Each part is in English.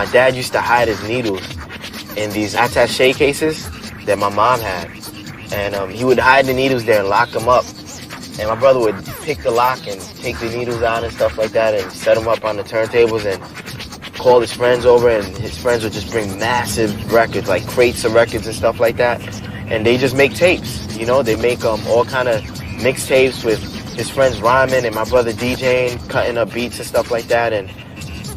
my dad used to hide his needles in these attaché cases that my mom had. And he would hide the needles there and lock them up. And my brother would pick the lock and take the needles out and stuff like that and set them up on the turntables and call his friends over, and his friends would just bring massive records, like crates of records and stuff like that. And they just make tapes, you know, they make all kind of mixtapes with his friends rhyming and my brother DJing, cutting up beats and stuff like that. And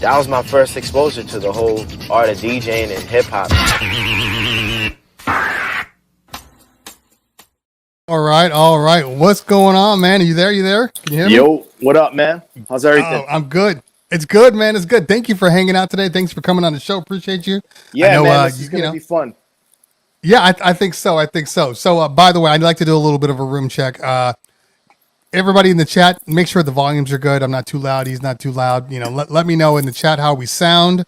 that was my first exposure to the whole art of DJing and hip hop. All right. What's going on, man? Are you there? Can you hear me? Yo, what up, man? How's everything? Oh, I'm good. It's good, man. It's good. Thank you for hanging out today. Thanks for coming on the show. Appreciate you. Yeah, I know, man, this is going to be fun. Yeah, I think so. So, by the way, I'd like to do a little bit of a room check. Everybody in the chat, make sure the volumes are good. I'm not too loud. He's not too loud. You know, let me know in the chat how we sound.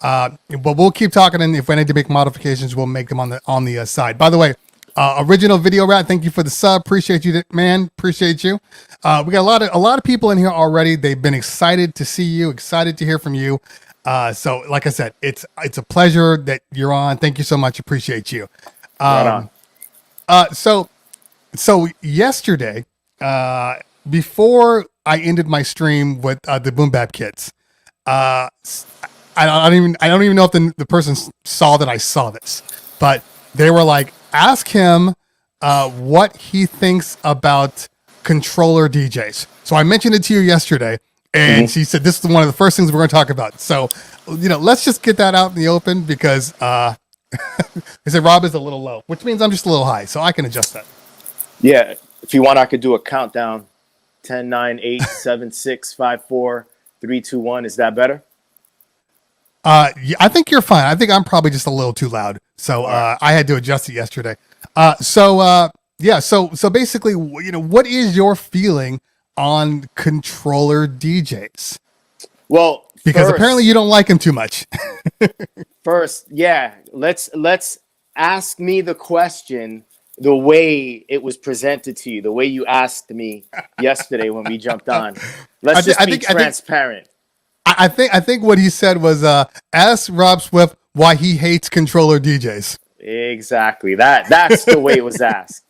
But we'll keep talking, and if we need to make modifications, we'll make them on the side. By the way, original video rat, thank you for the sub. Appreciate you, man. Appreciate you. We got a lot of people in here already. They've been excited to see you, excited to hear from you. So like I said, it's a pleasure that you're on. Thank you so much. Appreciate you. Right on. So yesterday, before I ended my stream with the Boom Bap Kids, I don't even know if the person saw that I saw this, but they were like, ask him what he thinks about controller DJs. So I mentioned it to you yesterday, and she said this is one of the first things we're going to talk about. So, you know, let's just get that out in the open because I said Rob is a little low, which means I'm just a little high, so I can adjust that. Yeah, if you want, I could do a countdown. 10, 9, 8, 7, 6, 5, 4, 3, 2, 1. Is that better? Yeah, I think you're fine. I think I'm probably just a little too loud. So I had to adjust it yesterday. So basically, you know, what is your feeling on controller DJs? Well, because apparently you don't like them too much. First, yeah, let's ask me the question the way it was presented to you, the way you asked me yesterday when we jumped on. Let's just be transparent. I think what he said was ask Rob Swift why he hates controller DJs. Exactly. That's the way it was asked.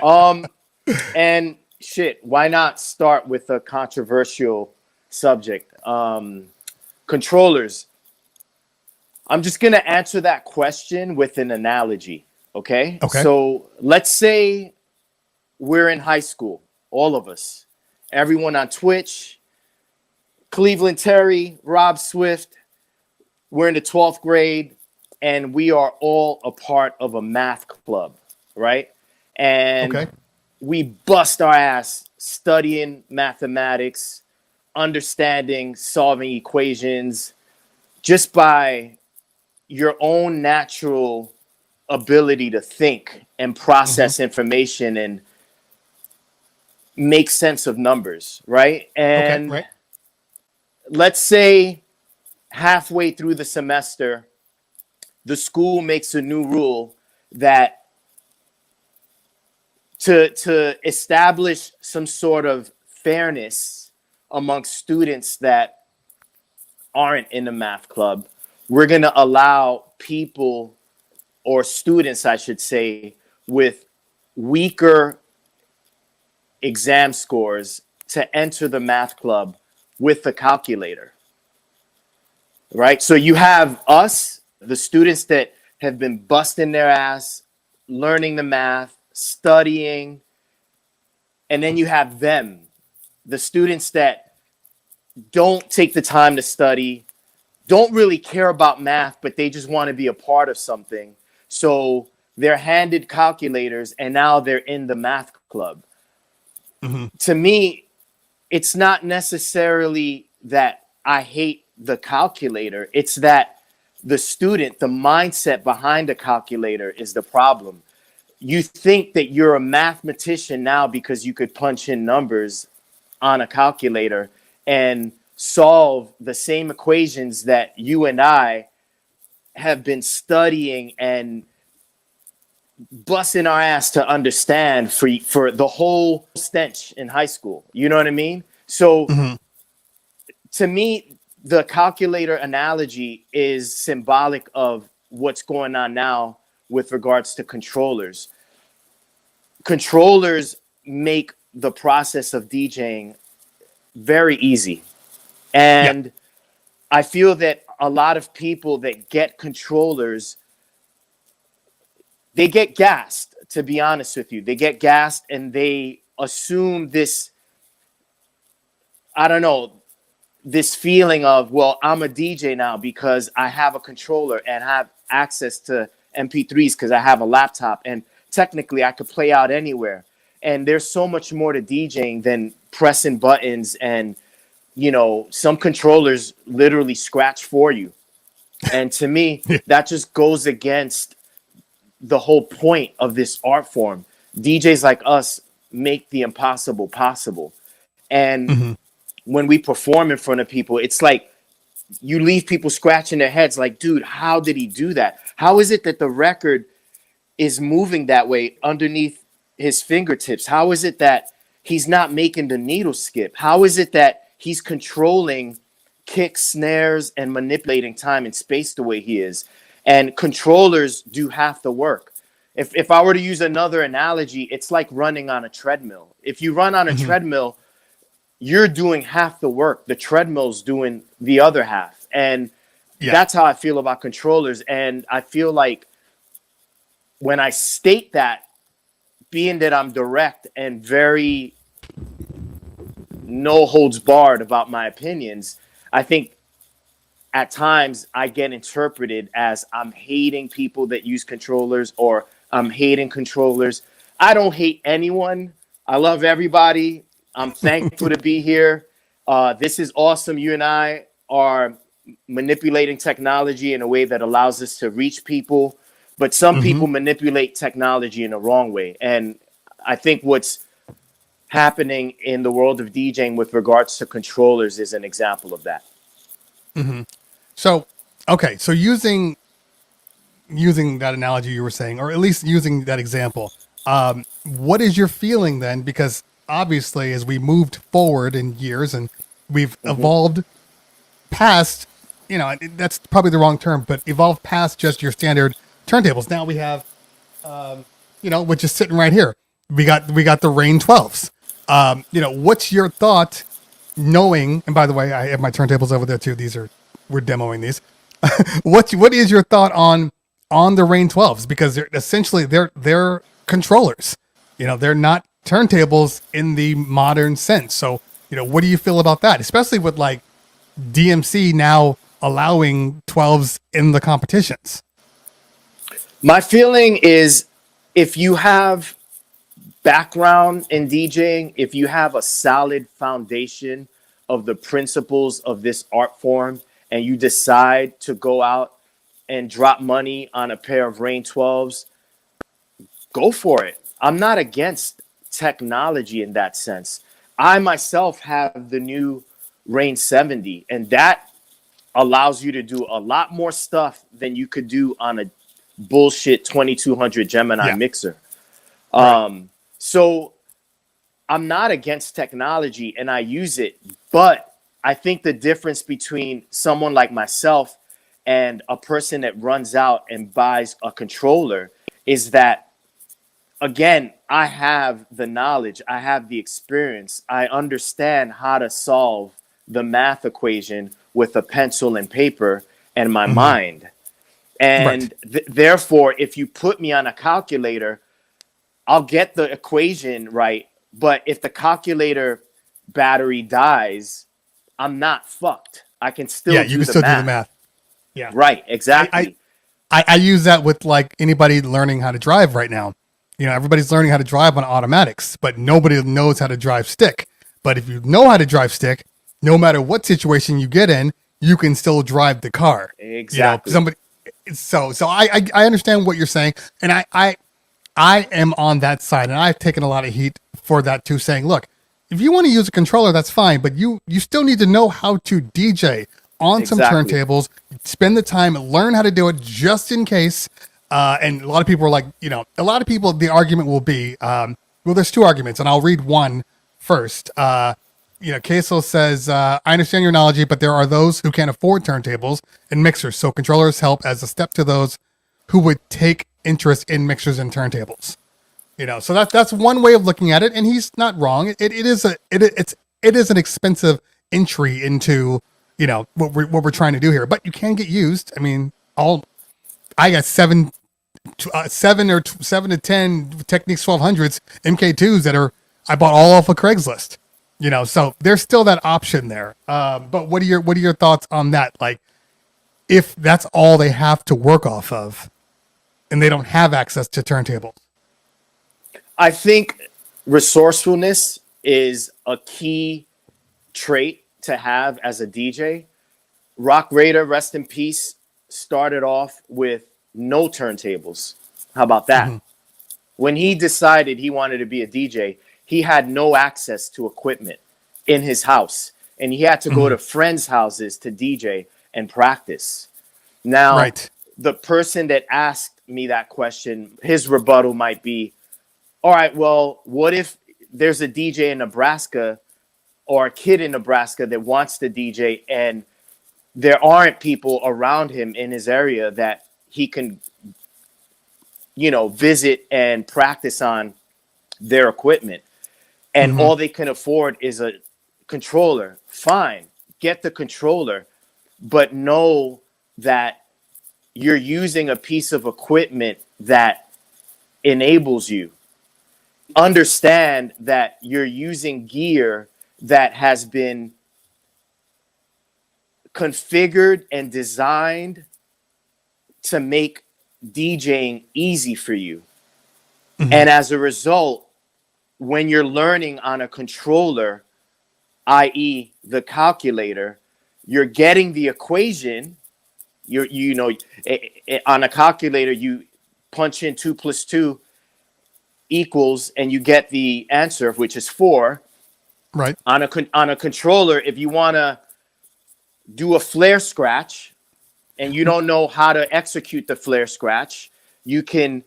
And shit, why not start with a controversial subject? Controllers. I'm just going to answer that question with an analogy, okay? So let's say we're in high school, all of us, everyone on Twitch, Cleveland Terry, Rob Swift, we're in the 12th grade, and we are all a part of a math club, right? And we bust our ass studying mathematics, understanding, solving equations, just by your own natural ability to think and process information and make sense of numbers, right? And let's say halfway through the semester, the school makes a new rule that to establish some sort of fairness amongst students that aren't in the math club, we're going to allow people, or students, I should say, with weaker exam scores to enter the math club with the calculator, right? So you have us, the students that have been busting their ass, learning the math, studying, and then you have them, the students that don't take the time to study, don't really care about math, but they just want to be a part of something. So they're handed calculators, and now they're in the math club. To me, it's not necessarily that I hate the calculator. It's that the student, the mindset behind the calculator is the problem. You think that you're a mathematician now because you could punch in numbers on a calculator and solve the same equations that you and I have been studying and busting our ass to understand for the whole stench in high school. You know what I mean? So to me, the calculator analogy is symbolic of what's going on now with regards to controllers. Controllers make the process of DJing very easy. And I feel that a lot of people that get controllers, they get gassed, to be honest with you. They get gassed and they assume this, I don't know, this feeling of, well, I'm a DJ now because I have a controller and have access to MP3s because I have a laptop. And technically I could play out anywhere. And there's so much more to DJing than pressing buttons, and you know, some controllers literally scratch for you. And to me, that just goes against the whole point of this art form. DJs like us make the impossible possible. And when we perform in front of people, it's like you leave people scratching their heads like, dude, how did he do that? How is it that the record is moving that way underneath his fingertips? How is it that he's not making the needle skip? How is it that he's controlling kicks, snares, and manipulating time and space the way he is? And controllers do half the work. If I were to use another analogy, it's like running on a treadmill. If you run on a treadmill, you're doing half the work. The treadmill's doing the other half. And that's how I feel about controllers. And I feel like when I state that, being that I'm direct and very no holds barred about my opinions, I think at times I get interpreted as I'm hating people that use controllers, or I'm hating controllers. I don't hate anyone. I love everybody. I'm thankful to be here. This is awesome. You and I are manipulating technology in a way that allows us to reach people. But some people manipulate technology in the wrong way. And I think what's happening in the world of DJing with regards to controllers is an example of that. So, okay. So using that analogy you were saying, or at least using that example, what is your feeling then? Because obviously as we moved forward in years and we've evolved past, you know, that's probably the wrong term, but evolved past just your standard turntables. Now we have, you know, which is sitting right here. We got the Rain 12s. You know, what's your thought knowing, and by the way, I have my turntables over there too. We're demoing these. What is your thought on the Rain 12s? Because they're controllers. You know, they're not turntables in the modern sense. So, you know, what do you feel about that? Especially with like DMC now allowing 12s in the competitions. My feeling is, if you have background in DJing, if you have a solid foundation of the principles of this art form, and you decide to go out and drop money on a pair of Rain 12s, go for it. I'm not against technology in that sense. I myself have the new Rain 70, and that allows you to do a lot more stuff than you could do on a bullshit 2200 Gemini mixer. So I'm not against technology and I use it, but I think the difference between someone like myself and a person that runs out and buys a controller is that, again, I have the knowledge, I have the experience, I understand how to solve the math equation with a pencil and paper and my mind. And therefore, if you put me on a calculator, I'll get the equation right. But if the calculator battery dies, I'm not fucked. I can still do the math. Yeah. Right. Exactly. I use that with like anybody learning how to drive right now. You know, everybody's learning how to drive on automatics, but nobody knows how to drive stick. But if you know how to drive stick, no matter what situation you get in, you can still drive the car. Exactly. You know, so I understand what you're saying, and I am on that side, and I've taken a lot of heat for that too, saying, look, if you want to use a controller, that's fine, but you still need to know how to DJ on some turntables, spend the time, learn how to do it just in case. And a lot of people are like, you know, the argument will be, well, there's two arguments, and I'll read one first. Queso says, I understand your analogy, but there are those who can't afford turntables and mixers. So controllers help as a step to those who would take interest in mixers and turntables. So that's one way of looking at it. And he's not wrong. It is an expensive entry into, what we're trying to do here, but you can get used. I mean, I got seven to 10 Techniques 1200s MK2s I bought all off of Craigslist. So there's still that option there. But what are your thoughts on that? Like, if that's all they have to work off of, and they don't have access to turntables. I think resourcefulness is a key trait to have as a DJ. Rock Raider, rest in peace, started off with no turntables. How about that? Mm-hmm. When he decided he wanted to be a DJ, he had no access to equipment in his house, and he had to go to friends' houses to DJ and practice. Now, the person that asked me that question, his rebuttal might be, all right, well, what if there's a DJ in Nebraska or a kid in Nebraska that wants to DJ and there aren't people around him in his area that he can, visit and practice on their equipment, and all they can afford is a controller? Fine, get the controller, but know that you're using a piece of equipment that enables you. Understand that you're using gear that has been configured and designed to make DJing easy for you. And as a result, when you're learning on a controller, i.e. the calculator, you're getting the equation. On a calculator, you punch in 2 + 2 equals, and you get the answer, which is 4. Right. On a controller, if you want to do a flare scratch and you don't know how to execute the flare scratch, you can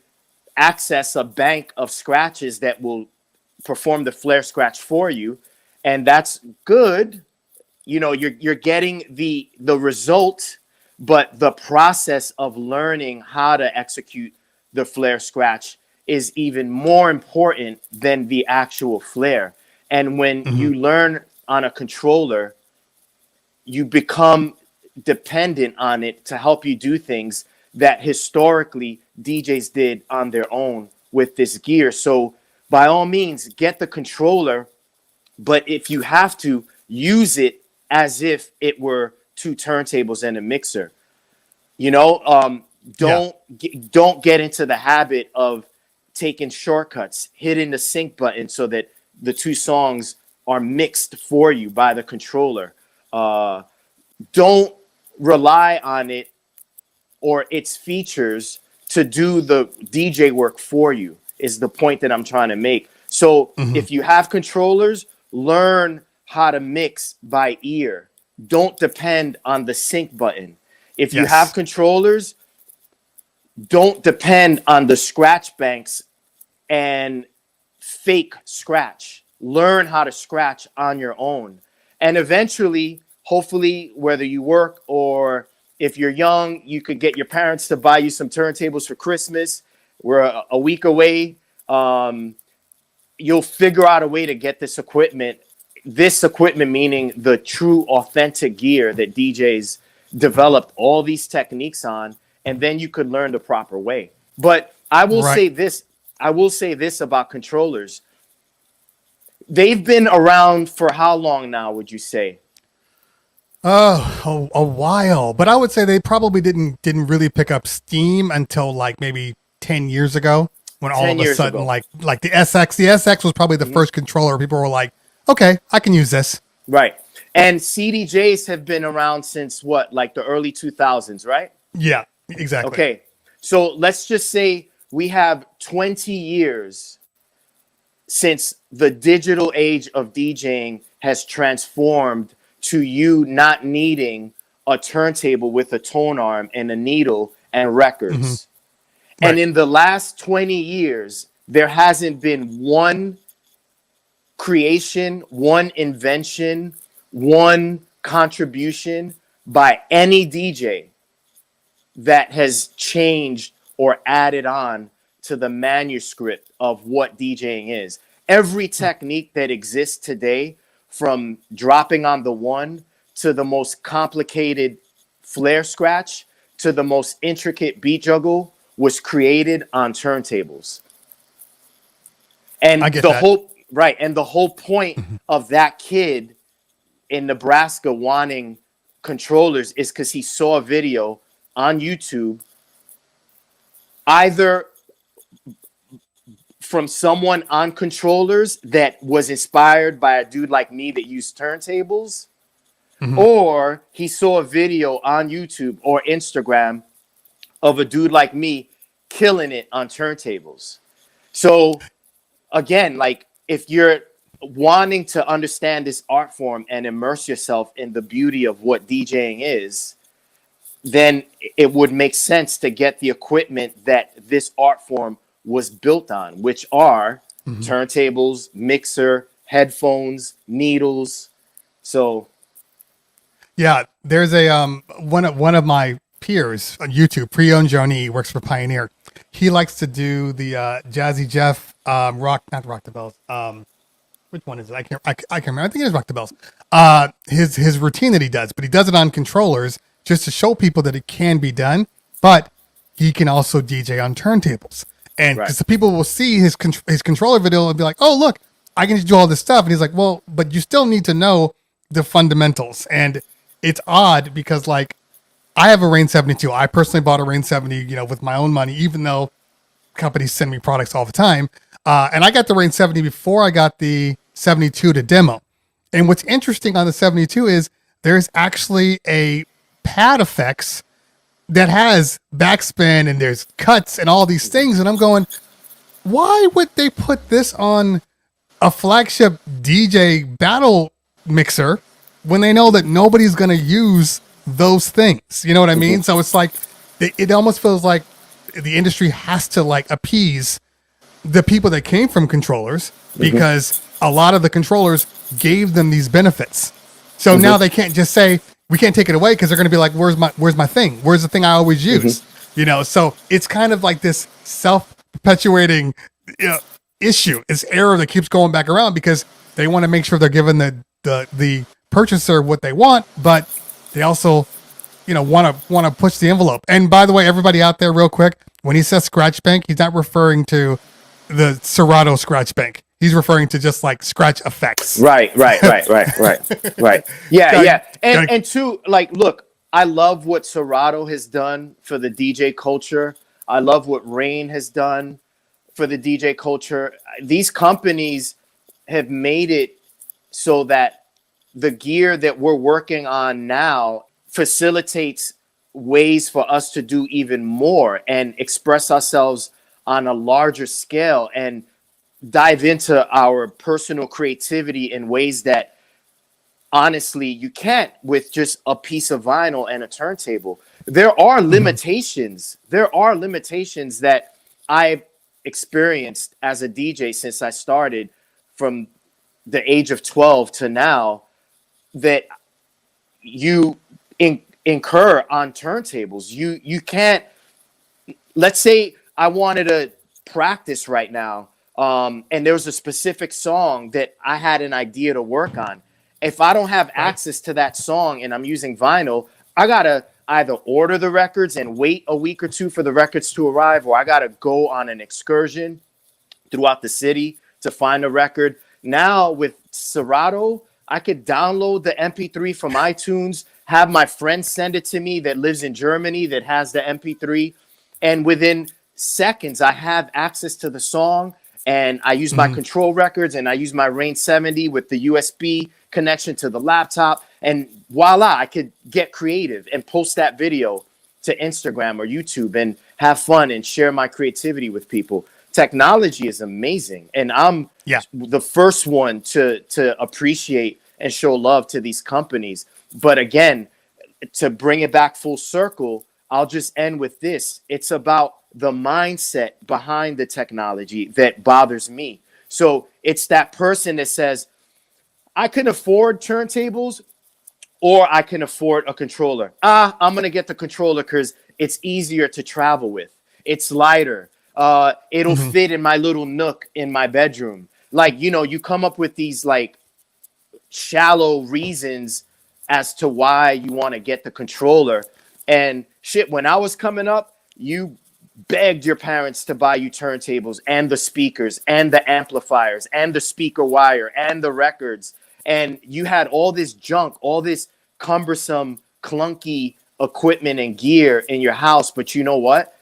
access a bank of scratches that will perform the flare scratch for you, and that's good. You're getting the result, but the process of learning how to execute the flare scratch is even more important than the actual flare. And when you learn on a controller, you become dependent on it to help you do things that historically DJs did on their own with this gear. So by all means, get the controller, but if you have to, use it as if it were 2 turntables and a mixer. Don't get into the habit of taking shortcuts, hitting the sync button so that the 2 songs are mixed for you by the controller. Don't rely on it or its features to do the DJ work for you, is the point that I'm trying to make. So if you have controllers, learn how to mix by ear. Don't depend on the sync button. If you have controllers, don't depend on the scratch banks and fake scratch. Learn how to scratch on your own. And eventually, hopefully, whether you work or if you're young, you could get your parents to buy you some turntables for Christmas. We're a week away. You'll figure out a way to get this equipment. This equipment meaning the true authentic gear that DJs developed all these techniques on, and then you could learn the proper way. But I will say this. I will say this about controllers. They've been around for how long now, would you say? A while, but I would say they probably didn't really pick up steam until like maybe 10 years ago, when all of a sudden like the SX was probably the first controller people were like, okay, I can use this. Right. And CDJs have been around since what, like the early 2000s, right? Yeah, exactly. Okay. So let's just say we have 20 years since the digital age of DJing has transformed to you not needing a turntable with a tone arm and a needle and records. And in the last 20 years, there hasn't been one creation, one invention, one contribution by any DJ that has changed or added on to the manuscript of what DJing is. Every technique that exists today, from dropping on the one to the most complicated flare scratch to the most intricate beat juggle, was created on turntables. And I get the that. whole point of that kid in Nebraska wanting controllers is because he saw a video on YouTube, either from someone on controllers that was inspired by a dude like me that used turntables, or he saw a video on YouTube or Instagram of a dude like me killing it on turntables. So again, like, if you're wanting to understand this art form and immerse yourself in the beauty of what DJing is, then it would make sense to get the equipment that this art form was built on, which are turntables, mixer, headphones, needles. So Yeah, there's a one of my peers on YouTube, Pre-owned Johnny, works for Pioneer. He likes to do the Jazzy Jeff rock, not Rock the Bells. Which one is it? I can't remember. I think it is Rock the Bells. His routine that he does, but he does it on controllers just to show people that it can be done. But he can also DJ on turntables, and because the people will see his controller video and be like, "Oh, look, I can just do all this stuff." And he's like, "Well, but you still need to know the fundamentals." And it's odd because, like, I have a Rain 72. I personally bought a Rain 70, with my own money, even though companies send me products all the time. And I got the Rain 70 before I got the 72 to demo. And what's interesting on the 72 is there's actually a pad effects that has backspin and there's cuts and all these things. And I'm going, why would they put this on a flagship DJ battle mixer when they know that nobody's going to use those things? You know what I mean? So it's like, it almost feels like the industry has to, like, appease the people that came from controllers, because a lot of the controllers gave them these benefits. So now they can't just say, we can't take it away, because they're going to be like, where's my thing? Where's the thing I always use? So it's kind of like this self-perpetuating issue, this error that keeps going back around, because they want to make sure they're giving the purchaser what they want, but they also want to push the envelope. And by the way, everybody out there, real quick, when he says scratch bank, he's not referring to the Serato scratch bank. He's referring to just like scratch effects. Right. Yeah. And two, like, look, I love what Serato has done for the DJ culture. I love what Rain has done for the DJ culture. These companies have made it so that the gear that we're working on now facilitates ways for us to do even more and express ourselves on a larger scale and dive into our personal creativity in ways that honestly you can't with just a piece of vinyl and a turntable. There are limitations. There are limitations that I've experienced as a DJ since I started from the age of 12 to now that you incur on turntables. You can't, let's say I wanted to practice right now, and there was a specific song that I had an idea to work on. If I don't have access to that song and I'm using vinyl, I gotta either order the records and wait a week or two for the records to arrive, or I gotta go on an excursion throughout the city to find a record. Now with Serato, I could download the MP3 from iTunes, have my friend send it to me that lives in Germany that has the MP3, and within seconds I have access to the song, and I use my control records and I use my Rain 70 with the USB connection to the laptop, and voila, I could get creative and post that video to Instagram or YouTube and have fun and share my creativity with people. Technology is amazing, and I'm the first one to appreciate and show love to these companies. But again, to bring it back full circle, I'll just end with this. It's about the mindset behind the technology that bothers me. So it's that person that says, I can afford turntables or I can afford a controller. I'm going to get the controller because it's easier to travel with. It's lighter. It'll fit in my little nook in my bedroom. Like, you know, you come up with these like shallow reasons as to why you want to get the controller. And shit, when I was coming up, you begged your parents to buy you turntables and the speakers and the amplifiers and the speaker wire and the records. And you had all this junk, all this cumbersome, clunky equipment and gear in your house. But you know what?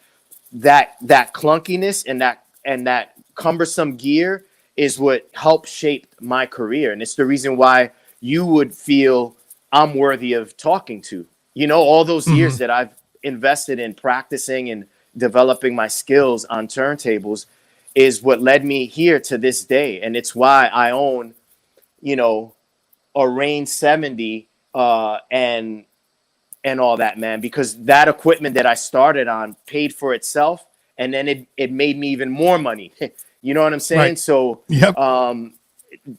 That clunkiness and that cumbersome gear is what helped shape my career. And it's the reason why you would feel I'm worthy of talking to. You know, all those years that I've invested in practicing and developing my skills on turntables is what led me here to this day. And it's why I own, you know, a Rain 70 and all that, man, because that equipment that I started on paid for itself. And then it made me even more money. You know what I'm saying? Right. So Yep.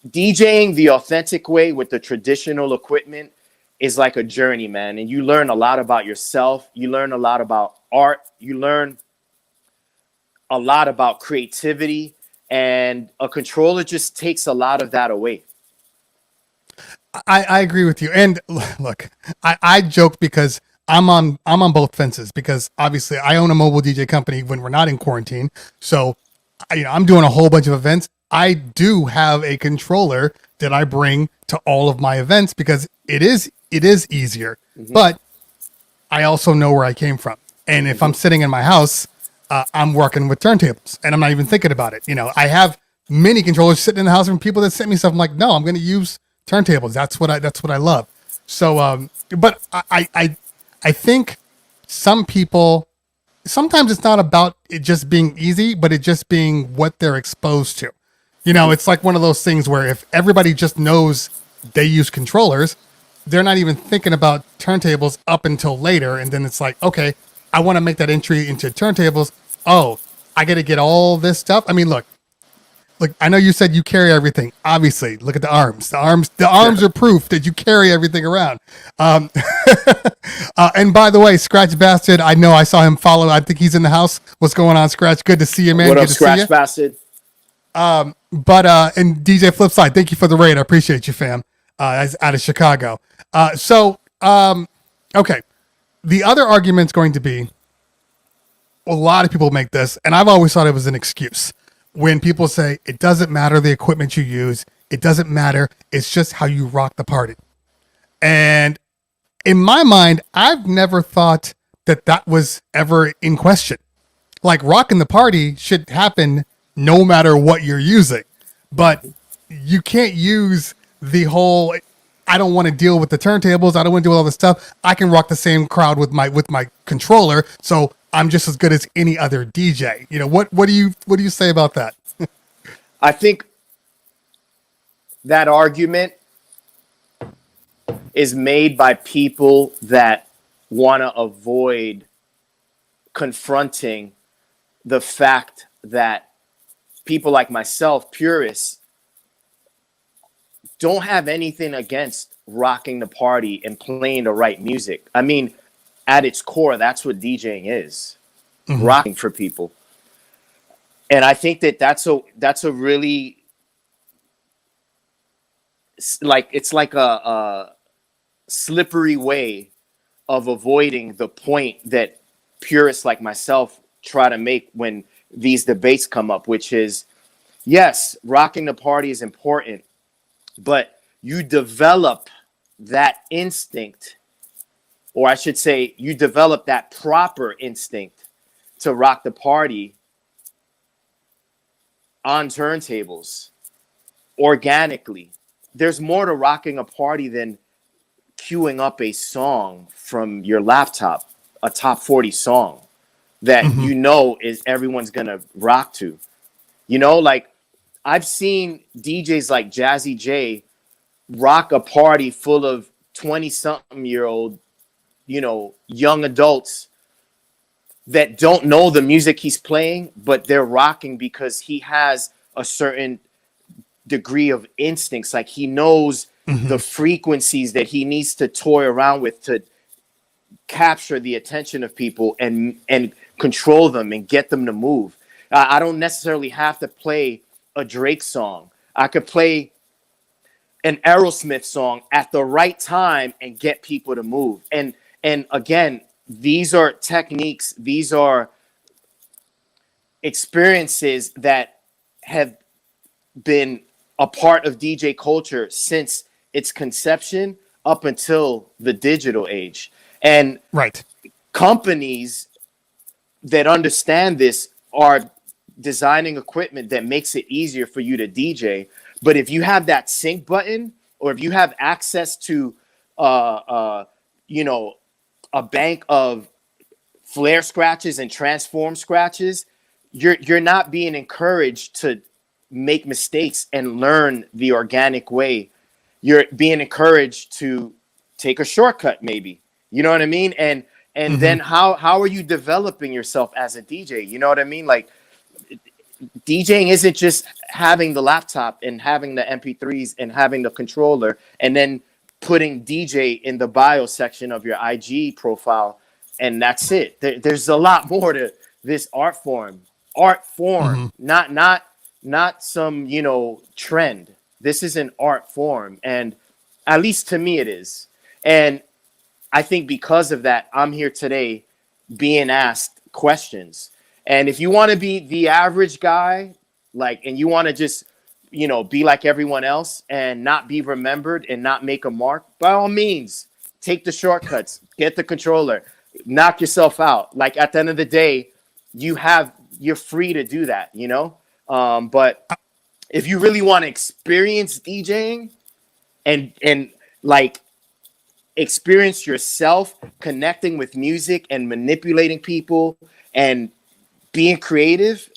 DJing the authentic way with the traditional equipment is like a journey, man. And you learn a lot about yourself. You learn a lot about art. You learn a lot about creativity. And a controller just takes a lot of that away. I agree with you. And look, I joke because I'm on both fences, because obviously I own a mobile DJ company when we're not in quarantine. So, you know, I'm doing a whole bunch of events. I do have a controller that I bring to all of my events because it is easier. But I also know where I came from. And if I'm sitting in my house, I'm working with turntables and I'm not even thinking about it. You know, I have many controllers sitting in the house from people that sent me stuff. I'm like, no, I'm going to use turntables. That's what I love. So, but I think some people, sometimes it's not about it just being easy, but it just being what they're exposed to. You know, it's like one of those things where if everybody just knows they use controllers, they're not even thinking about turntables up until later. And then it's like, okay, I want to make that entry into turntables. Oh, I got to get all this stuff. I mean, look, I know you said you carry everything. Obviously, look at the arms. The arms are proof that you carry everything around. And by the way, Scratch Bastard, I know I saw him follow. I think he's in the house. What's going on, Scratch? Good to see you, man. What Good up, to Scratch see you. Bastard? But and DJ Flipside, thank you for the raid. I appreciate you, fam. Out of Chicago. Okay. The other argument's going to be, a lot of people make this, and I've always thought it was an excuse. When people say, it doesn't matter the equipment you use, it doesn't matter, it's just how you rock the party. And in my mind, I've never thought that was ever in question. Like, rocking the party should happen no matter what you're using. But you can't use the whole, I don't want to deal with the turntables, I don't want to deal with all this stuff. I can rock the same crowd with my controller, so I'm just as good as any other DJ. You know, what do you say about that? I think that argument is made by people that want to avoid confronting the fact that people like myself, purists, don't have anything against rocking the party and playing the right music. I mean, at its core, that's what DJing is. Rocking for people. And I think that's a really, like, it's like a slippery way of avoiding the point that purists like myself try to make when these debates come up, which is, yes, rocking the party is important, but you develop that instinct, or I should say, you develop that proper instinct to rock the party on turntables organically. There's more to rocking a party than queuing up a song from your laptop, a top 40 song that you know is everyone's gonna rock to. You know, like, I've seen DJs like Jazzy J rock a party full of 20-something-year-old, you know, young adults that don't know the music he's playing, but they're rocking because he has a certain degree of instincts. Like he knows the frequencies that he needs to toy around with to capture the attention of people and control them and get them to move. I don't necessarily have to play a Drake song. I could play an Aerosmith song at the right time and get people to move. And again, these are techniques, these are experiences that have been a part of DJ culture since its conception up until the digital age. And Right. companies that understand this are designing equipment that makes it easier for you to DJ. But if you have that sync button, or if you have access to, you know, a bank of flare scratches and transform scratches, you're not being encouraged to make mistakes and learn the organic way. You're being encouraged to take a shortcut, maybe. You know what I mean? And then how are you developing yourself as a DJ? You know what I mean? Like, DJing isn't just having the laptop and having the MP3s and having the controller and then putting DJ in the bio section of your IG profile, and that's it. There's a lot more to this art form. Not some, you know, trend. This is an art form, and at least to me it is. And I think because of that, I'm here today being asked questions. And if you want to be the average guy, like, and you want to just, you know, be like everyone else and not be remembered and not make a mark, by all means, take the shortcuts, get the controller, knock yourself out. Like, at the end of the day, you're free to do that, you know? But if you really want to experience DJing and like experience yourself connecting with music and manipulating people and being creative,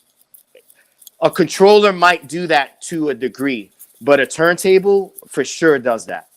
a controller might do that to a degree, but a turntable for sure does that.